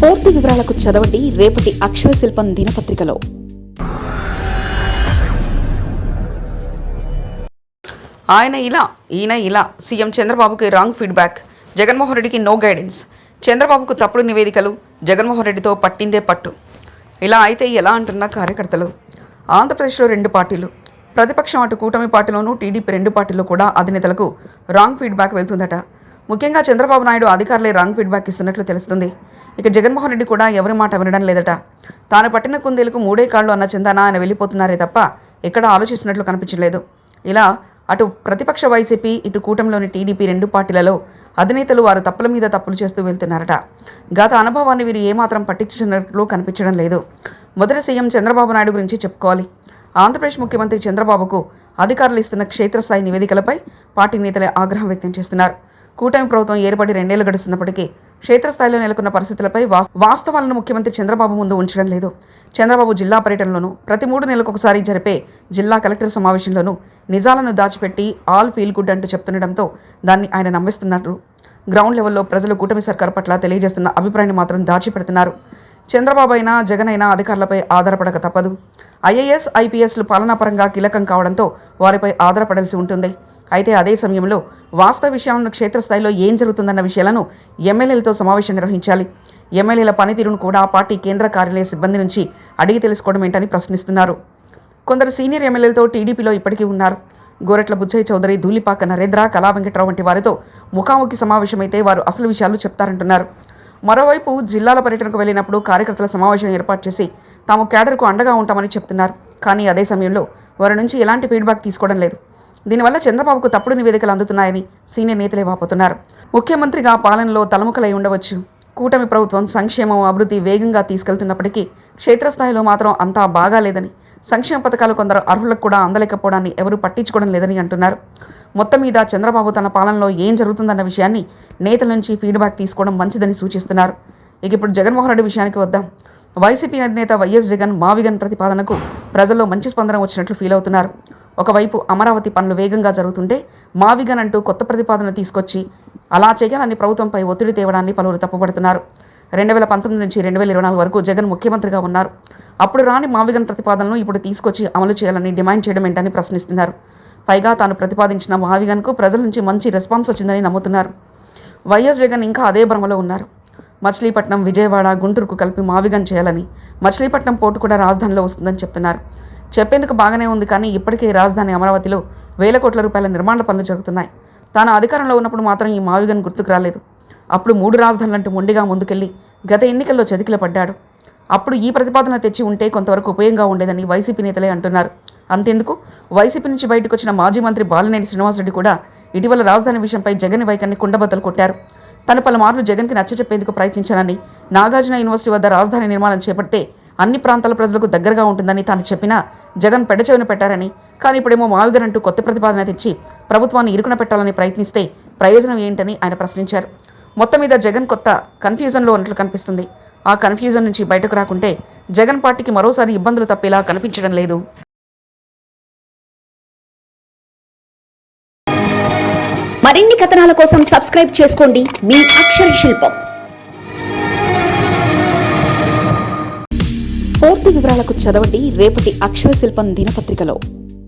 పూర్తి వివరాలకు చదవండి రేపటి అక్షర శిల్పం దినపత్రికలో. ఈయన ఇలా సీఎం చంద్రబాబుకి రాంగ్ ఫీడ్బ్యాక్, జగన్మోహన్ రెడ్డికి నో గైడెన్స్, చంద్రబాబుకు తప్పుడు నివేదికలు, జగన్మోహన్ రెడ్డితో పట్టిందే పట్టు. ఇలా అయితే ఎలా అంటున్న కార్యకర్తలు. ఆంధ్రప్రదేశ్లో 2 పార్టీలు, ప్రతిపక్షం అటు కూటమి పార్టీలోనూ టీడీపీ 2 పార్టీల్లో కూడా అధినేతలకు రాంగ్ ఫీడ్బ్యాక్ వెళ్తుందట. ముఖ్యంగా చంద్రబాబు నాయుడు అధికారులే రాంగ్ ఫీడ్బ్యాక్ ఇస్తున్నట్లు తెలుస్తుంది. ఇక జగన్మోహన్ రెడ్డి కూడా ఎవరి మాట వినడం లేదట. తాను పట్టిన కుందేలకు 3 కాళ్ళు అన్న చందాన ఆయన వెళ్ళిపోతున్నారే తప్ప ఎక్కడ ఆలోచిస్తున్నట్లు కనిపించలేదు. ఇలా అటు ప్రతిపక్ష వైసీపీ, ఇటు కూటమిలోని టీడీపీ 2 పార్టీలలో అధినేతలు వారు తప్పుల మీద తప్పులు చేస్తూ వెళ్తున్నారట. గత అనుభవాన్ని వీరు ఏమాత్రం పట్టించినట్లు కనిపించడం లేదు. మొదటి సీఎం చంద్రబాబు నాయుడు గురించి చెప్పుకోవాలి. ఆంధ్రప్రదేశ్ ముఖ్యమంత్రి చంద్రబాబుకు అధికారులు ఇస్తున్న క్షేత్రస్థాయి నివేదికలపై పార్టీ నేతలే ఆగ్రహం వ్యక్తం చేస్తున్నారు. కూటమి ప్రభుత్వం ఏర్పడి 2 ఏళ్లు గడుస్తున్నప్పటికీ క్షేత్రస్థాయిలో నెలకొన్న పరిస్థితులపై వాస్తవాలను ముఖ్యమంత్రి చంద్రబాబు ముందు ఉంచడం లేదు. చంద్రబాబు జిల్లా పర్యటనలోనూ, ప్రతి 3 నెలలకు ఒకసారి జరిపే జిల్లా కలెక్టర్ సమావేశంలోనూ నిజాలను దాచిపెట్టి ఆల్ ఫీల్ గుడ్ అంటూ చెప్తుండటంతో దాన్ని ఆయన నమ్మిస్తున్నారు. గ్రౌండ్ లెవెల్లో ప్రజలు కూటమి సర్కారు పట్ల తెలియజేస్తున్న అభిప్రాయాన్ని మాత్రం దాచిపెడుతున్నారు. చంద్రబాబు అయినా జగన్ అయినా అధికారులపై ఆధారపడక తప్పదు. ఐఏఎస్, ఐపీఎస్లు పాలనాపరంగా కీలకం కావడంతో వారిపై ఆధారపడాల్సి ఉంటుంది. అయితే అదే సమయంలో వాస్తవ విషయాలను, క్షేత్రస్థాయిలో ఏం జరుగుతుందన్న విషయాలను ఎమ్మెల్యేలతో సమావేశం నిర్వహించాలి. ఎమ్మెల్యేల పనితీరును కూడా పార్టీ కేంద్ర కార్యాలయ సిబ్బంది నుంచి అడిగి తెలుసుకోవడం ఏంటని ప్రశ్నిస్తున్నారు. కొందరు సీనియర్ ఎమ్మెల్యేలతో టీడీపీలో ఇప్పటికీ ఉన్నారు. గోరెట్ల బుచ్చయ్య చౌదరి, ధూళిపాక నరేంద్ర, కళా వెంకట్రావు వంటి వారితో ముఖాముఖి సమావేశమైతే వారు అసలు విషయాలు చెప్తారంటున్నారు. మరోవైపు జిల్లాల పర్యటనకు వెళ్లినప్పుడు కార్యకర్తల సమావేశం ఏర్పాటు చేసి తాము క్యాడర్కు అండగా ఉంటామని చెప్తున్నారు. కానీ అదే సమయంలో వారి నుంచి ఎలాంటి ఫీడ్బ్యాక్ తీసుకోవడం లేదు. దీనివల్ల చంద్రబాబుకు తప్పుడు నివేదికలు అందుతున్నాయని సీనియర్ నేతలే వాపోతున్నారు. ముఖ్యమంత్రిగా పాలనలో తలముఖలై ఉండవచ్చు. కూటమి ప్రభుత్వం సంక్షేమం, అభివృద్ధి వేగంగా తీసుకెళ్తున్నప్పటికీ క్షేత్రస్థాయిలో మాత్రం అంతా బాగాలేదని, సంక్షేమ పథకాలు కొందరు అర్హులకు కూడా అందలేకపోవడాన్ని ఎవరూ పట్టించుకోవడం లేదని అంటున్నారు. మొత్తం మీద చంద్రబాబు తన పాలనలో ఏం జరుగుతుందన్న విషయాన్ని నేతల నుంచి ఫీడ్బ్యాక్ తీసుకోవడం మంచిదని సూచిస్తున్నారు. ఇక ఇప్పుడు జగన్మోహన్ రెడ్డి విషయానికి వద్దాం. వైసీపీ అధినేత వైఎస్ జగన్ మావిగన్ ప్రతిపాదనకు ప్రజల్లో మంచి స్పందన వచ్చినట్లు ఫీల్ అవుతున్నారు. ఒకవైపు అమరావతి పనులు వేగంగా జరుగుతుంటే మావిగన్ అంటూ కొత్త ప్రతిపాదన తీసుకొచ్చి అలా చేయాలని ప్రభుత్వంపై ఒత్తిడి తేవడాన్ని పలువురు తప్పుపడుతున్నారు. 2019 నుంచి 2024 వరకు జగన్ ముఖ్యమంత్రిగా ఉన్నారు. అప్పుడు రాని మావిగన్ ప్రతిపాదనను ఇప్పుడు తీసుకొచ్చి అమలు చేయాలని డిమాండ్ చేయడం ఏంటని ప్రశ్నిస్తున్నారు. పైగా తాను ప్రతిపాదించిన మావిగన్కు ప్రజల నుంచి మంచి రెస్పాన్స్ వచ్చిందని నమ్ముతున్నారు. వైఎస్ జగన్ ఇంకా అదే భ్రమలో ఉన్నారు. మచిలీపట్నం, విజయవాడ, గుంటూరుకు కలిపి మావిగన్ చేయాలని, మచిలీపట్నం పోర్టు కూడా రాజధానిలో వస్తుందని చెప్తున్నారు. చెప్పేందుకు బాగానే ఉంది, కానీ ఇప్పటికే రాజధాని అమరావతిలో వేల కోట్ల రూపాయల నిర్మాణ పనులు జరుగుతున్నాయి. తాను అధికారంలో ఉన్నప్పుడు మాత్రం ఈ మావిగన్ గుర్తుకు రాలేదు. అప్పుడు 3 రాజధానులంటూ మొండిగా ముందుకెళ్లి గత ఎన్నికల్లో చతికిల పడ్డాడు. అప్పుడు ఈ ప్రతిపాదన తెచ్చి ఉంటే కొంతవరకు ఉపయోగంగా ఉండేదని వైసీపీ నేతలే అంటున్నారు. అంతేందుకు, వైసీపీ నుంచి బయటకు వచ్చిన మాజీ మంత్రి బాలినేని శ్రీనివాసరెడ్డి కూడా ఇటీవల రాజధాని విషయంపై జగన్ వైఖరిని కుండబద్దలు కొట్టారు. తను పలుమార్లు జగన్కి నచ్చచెప్పేందుకు ప్రయత్నించానని, నాగార్జున యూనివర్సిటీ వద్ద రాజధాని నిర్మాణం చేపడితే అన్ని ప్రాంతాల ప్రజలకు దగ్గరగా ఉంటుందని తాను చెప్పినా జగన్ పెడచెవిన పెట్టారని, కానీ ఇప్పుడేమో మావిగన్ అంటూ కొత్త ప్రతిపాదన తెచ్చి ప్రభుత్వాన్ని ఇరుకున పెట్టాలని ప్రయత్నిస్తే ప్రయోజనం ఏంటని ఆయన ప్రశ్నించారు. మొత్తం మీద జగన్ కొత్త కన్ఫ్యూజన్లో ఉన్నట్లు కనిపిస్తుంది. ఆ కన్ఫ్యూజన్ నుంచి బయటకు రాకుంటే జగన్ పార్టీకి మరోసారి ఇబ్బందులు తప్పేలా కనిపించడం లేదు. మరిన్ని కథనాల కోసం సబ్స్క్రైబ్ చేసుకోండి మీ అక్షర శిల్పం. పూర్తి వివరాలకు చదవండి రేపటి అక్షర శిల్పం దినపత్రికలో.